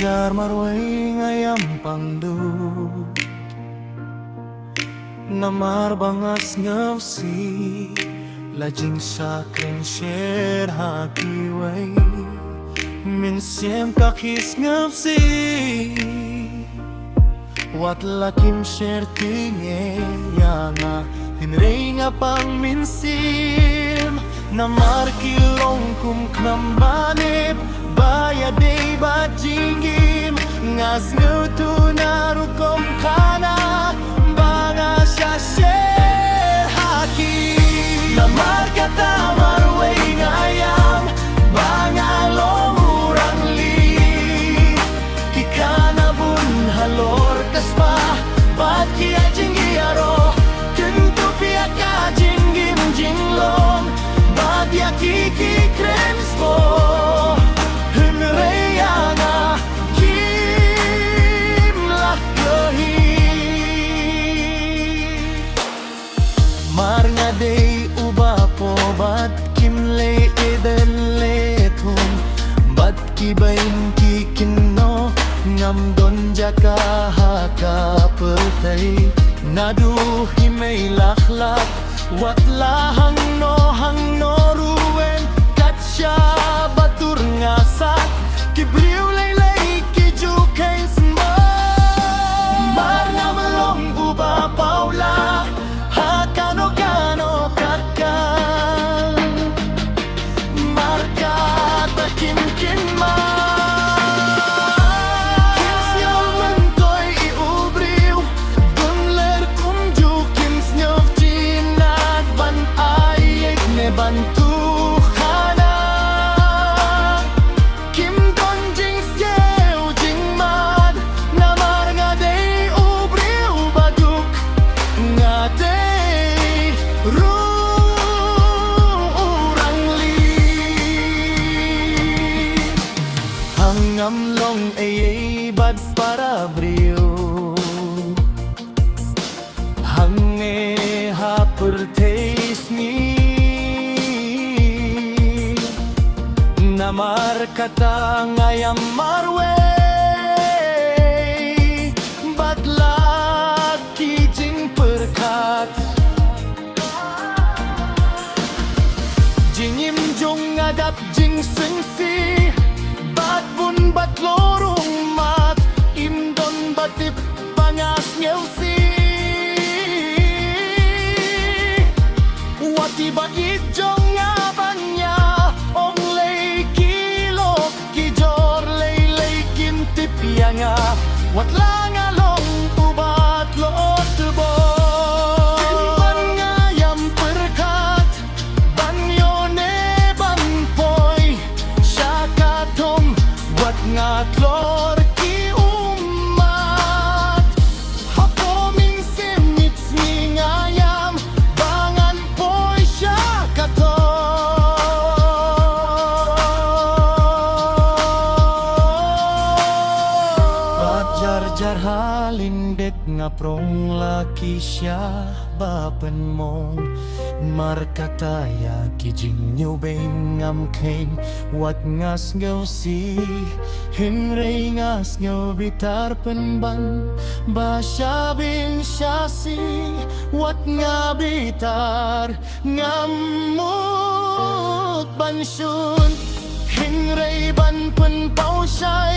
jar Marwei ngayam pangdu namar bangas ngavsi lajing sakren sher hakiway min siem kakis ngavsi wat lakim sher tinge yanga hinrei nga pang minsim namar kilong kum klambanip baya day bajingim ngas ngutu narukom kana banga sher haki namar kata Marwei ngayam banga lomurang li kikana bun halor kaspa bat kia jingi aro kuntu pia ka jingim jinglong bat ya kiki kremsko hunreyanga kim laklohi mar nga day uba po bat kim le edele thum bat ki bain ki kinno ngam don jaka haka pertai nadu himay lakhlak wat lahang no ruwen katsya batur ngasat kibriw laylay kiju kain sma mar nga malong uba paula hakano kano kakal marka takim kinma bantu khana kim don jing seo jing mad namar nga day ubriu baduk nga day rurang li hangam long ay bad para briu hange hapur taste me namar kata ngayam Marwei badla ki jing perkat jingim jong ngadap jing sengsi bat bun bat lorong mat imdon batip pangas ngeusi wati ba ijong ngabanya nga wat lang along ubat loot tubo ban ngayam perkat banyo ne banpoy syakatom wat nga klor ki umat hapo min simnits mi ngayam bangan poy syakatom jar halindek nga prong laki siya bapen mong markataya kijing nyubeng ngam kain wat ngas ngaw si hinrey ngas ngaw bitar penban ba siya bin siya si wat nga bitar ngamut bansyun hinrey ban pen pau siya